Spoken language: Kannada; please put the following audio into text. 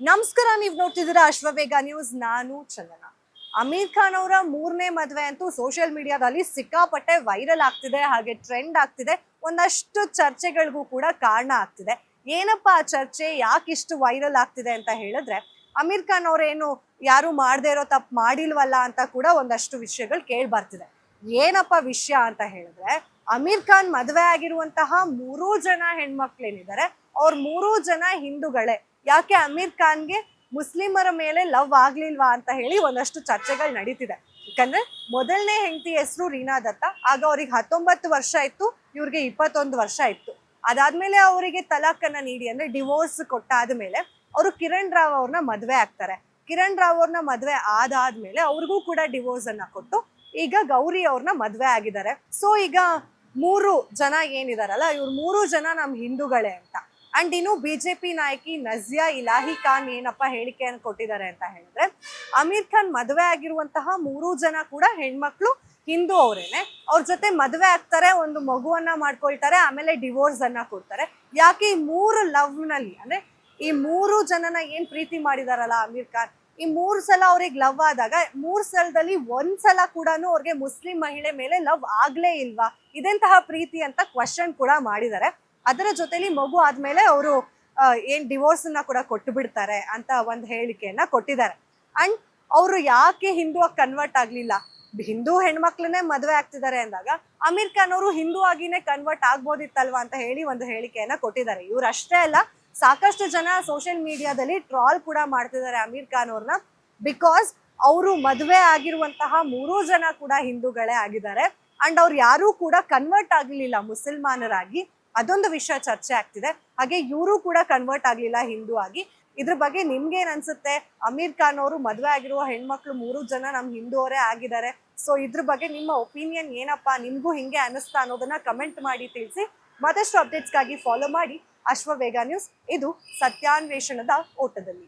ನಮಸ್ಕಾರ, ನೀವು ನೋಡ್ತಿದ್ದೀರಾ ಅಶ್ವವೇಗ ನ್ಯೂಸ್. ನಾನು ಚಂದನ. ಅಮೀರ್ ಖಾನ್ ಅವರ 3ನೇ ಮದುವೆ ಅಂತೂ ಸೋಷಿಯಲ್ ಮೀಡಿಯಾದಲ್ಲಿ ಸಿಕ್ಕಾಪಟ್ಟೆ ವೈರಲ್ ಆಗ್ತಿದೆ, ಹಾಗೆ ಟ್ರೆಂಡ್ ಆಗ್ತಿದೆ. ಒಂದಷ್ಟು ಚರ್ಚೆಗಳಿಗೂ ಕೂಡ ಕಾರಣ ಆಗ್ತಿದೆ. ಏನಪ್ಪ ಆ ಚರ್ಚೆ, ಯಾಕಿಷ್ಟು ವೈರಲ್ ಆಗ್ತಿದೆ ಅಂತ ಹೇಳಿದ್ರೆ, ಅಮೀರ್ ಖಾನ್ ಅವರೇನು ಯಾರು ಮಾಡದೇ ಇರೋ ತಪ್ಪು ಮಾಡಿಲ್ವಲ್ಲ ಅಂತ ಕೂಡ ಒಂದಷ್ಟು ವಿಷಯಗಳು ಕೇಳಿ ಬರ್ತಿದೆ. ಏನಪ್ಪ ವಿಷಯ ಅಂತ ಹೇಳಿದ್ರೆ, ಅಮೀರ್ ಖಾನ್ ಮದುವೆ ಆಗಿರುವಂತಹ 3 ಜನ ಹೆಣ್ಮಕ್ಳೇನಿದ್ದಾರೆ, ಅವ್ರ 3 ಜನ ಹಿಂದೂಗಳೇ. ಯಾಕೆ ಅಮೀರ್ ಖಾನ್ಗೆ ಮುಸ್ಲಿಮರ ಮೇಲೆ ಲವ್ ಆಗ್ಲಿಲ್ವಾ ಅಂತ ಹೇಳಿ ಒಂದಷ್ಟು ಚರ್ಚೆಗಳು ನಡೀತಿದೆ. ಯಾಕಂದ್ರೆ ಮೊದಲನೇ ಹೆಂಡತಿ ಹೆಸರು ರೀನಾ ದತ್ತ. ಆಗ ಅವ್ರಿಗೆ 19 ವರ್ಷ ಇತ್ತು, ಇವ್ರಿಗೆ 21 ವರ್ಷ ಇತ್ತು. ಅದಾದ್ಮೇಲೆ ಅವರಿಗೆ ತಲಾಖನ್ನ ನೀಡಿ, ಅಂದ್ರೆ ಡಿವೋರ್ಸ್ ಕೊಟ್ಟಾದ್ಮೇಲೆ ಅವರು ಕಿರಣ್ ರಾವ್ ಅವ್ರನ್ನ ಮದ್ವೆ ಆಗ್ತಾರೆ. ಕಿರಣ್ ರಾವ್ ಅವ್ರನ್ನ ಮದ್ವೆ ಆದಾದ್ಮೇಲೆ ಅವ್ರಿಗೂ ಕೂಡ ಡಿವೋರ್ಸ್ ಅನ್ನ ಕೊಟ್ಟು ಈಗ ಗೌರಿ ಅವ್ರನ್ನ ಮದ್ವೆ ಆಗಿದ್ದಾರೆ. ಸೊ ಈಗ 3 ಜನ ಏನಿದಾರಲ್ಲ, ಇವ್ರು 3 ಜನ ನಮ್ ಹಿಂದೂಗಳೇ ಅಂತ. ಅಂಡ್ ಇನ್ನು ಬಿಜೆಪಿ ನಾಯಕಿ ನಜಿಯಾ ಇಲಾಹಿ ಖಾನ್ ಏನಪ್ಪ ಹೇಳಿಕೆಯನ್ನು ಕೊಟ್ಟಿದ್ದಾರೆ ಅಂತ ಹೇಳಿದ್ರೆ, ಅಮೀರ್ ಖಾನ್ ಮದುವೆ ಆಗಿರುವಂತಹ 3 ಜನ ಕೂಡ ಹೆಣ್ಮಕ್ಳು ಹಿಂದೂ ಅವರೇನೆ. ಅವ್ರ ಜೊತೆ ಮದುವೆ ಆಗ್ತಾರೆ, ಒಂದು ಮಗುವನ್ನ ಮಾಡ್ಕೊಳ್ತಾರೆ, ಆಮೇಲೆ ಡಿವೋರ್ಸ್ ಅನ್ನ ಕೊಡ್ತಾರೆ. ಯಾಕೆ ಈ 3 ಲವ್ ನಲ್ಲಿ, ಅಂದ್ರೆ ಈ 3 ಜನನ ಏನ್ ಪ್ರೀತಿ ಮಾಡಿದಾರಲ್ಲ ಅಮೀರ್ ಖಾನ್, ಈ 3 ಸಲ ಅವ್ರಿಗೆ ಲವ್ ಆದಾಗ 3 ಸಲದಲ್ಲಿ 1 ಸಲ ಕೂಡ ಅವ್ರಿಗೆ ಮುಸ್ಲಿಂ ಮಹಿಳೆ ಮೇಲೆ ಲವ್ ಆಗ್ಲೇ ಇಲ್ವಾ, ಇದೆಂತಹ ಪ್ರೀತಿ ಅಂತ ಕ್ವಶನ್ ಕೂಡ ಮಾಡಿದ್ದಾರೆ. ಅದರ ಜೊತೆಲಿ ಮಗು ಆದ್ಮೇಲೆ ಅವರು ಏನ್ ಡಿವೋರ್ಸ್ ಅನ್ನ ಕೂಡ ಕೊಟ್ಟು ಬಿಡ್ತಾರೆ ಅಂತ ಒಂದು ಹೇಳಿಕೆಯನ್ನ ಕೊಟ್ಟಿದ್ದಾರೆ. ಅಂಡ್ ಅವರು ಯಾಕೆ ಹಿಂದೂ ಆಗಿ ಕನ್ವರ್ಟ್ ಆಗ್ಲಿಲ್ಲ, ಹಿಂದೂ ಹೆಣ್ಮಕ್ಳನ್ನೇ ಮದುವೆ ಆಗ್ತಿದ್ದಾರೆ ಅಂದಾಗ ಅಮೀರ್ ಖಾನ್ ಅವರು ಹಿಂದೂ ಆಗಿನೇ ಕನ್ವರ್ಟ್ ಆಗ್ಬೋದಿತ್ತಲ್ವಾ ಅಂತ ಹೇಳಿ ಒಂದು ಹೇಳಿಕೆಯನ್ನ ಕೊಟ್ಟಿದ್ದಾರೆ. ಇವ್ರು ಅಷ್ಟೇ ಅಲ್ಲ, ಸಾಕಷ್ಟು ಜನ ಸೋಷಿಯಲ್ ಮೀಡಿಯಾದಲ್ಲಿ ಟ್ರಾಲ್ ಕೂಡ ಮಾಡ್ತಿದ್ದಾರೆ ಅಮೀರ್ ಖಾನ್ ಅವ್ರನ್ನ. ಬಿಕಾಸ್ ಅವರು ಮದುವೆ ಆಗಿರುವಂತಹ 3 ಜನ ಕೂಡ ಹಿಂದೂಗಳೇ ಆಗಿದ್ದಾರೆ. ಅಂಡ್ ಅವ್ರು ಯಾರೂ ಕೂಡ ಕನ್ವರ್ಟ್ ಆಗ್ಲಿಲ್ಲ ಮುಸಲ್ಮಾನರಾಗಿ, ಅದೊಂದು ವಿಷಯ ಚರ್ಚೆ ಆಗ್ತಿದೆ. ಹಾಗೆ ಇವರು ಕೂಡ ಕನ್ವರ್ಟ್ ಆಗ್ಲಿಲ್ಲ ಹಿಂದೂ ಆಗಿ. ಇದ್ರ ಬಗ್ಗೆ ನಿಮ್ಗೇನ್ ಅನ್ಸುತ್ತೆ? ಅಮೀರ್ ಖಾನ್ ಅವರು ಮದುವೆ ಆಗಿರುವ ಹೆಣ್ಮಕ್ಳು 3 ಜನ ನಮ್ ಹಿಂದೂವರೇ ಆಗಿದ್ದಾರೆ. ಸೊ ಇದ್ರ ಬಗ್ಗೆ ನಿಮ್ಮ ಒಪಿನಿಯನ್ ಏನಪ್ಪಾ, ನಿಮ್ಗೂ ಹಿಂಗೆ ಅನಿಸ್ತಾ ಅನ್ನೋದನ್ನ ಕಮೆಂಟ್ ಮಾಡಿ ತಿಳಿಸಿ. ಮತ್ತಷ್ಟು ಅಪ್ಡೇಟ್ಸ್ಗಾಗಿ ಫಾಲೋ ಮಾಡಿ ಅಶ್ವವೇಗ ನ್ಯೂಸ್. ಇದು ಸತ್ಯಾನ್ವೇಷಣದ ಓಟದಲ್ಲಿ.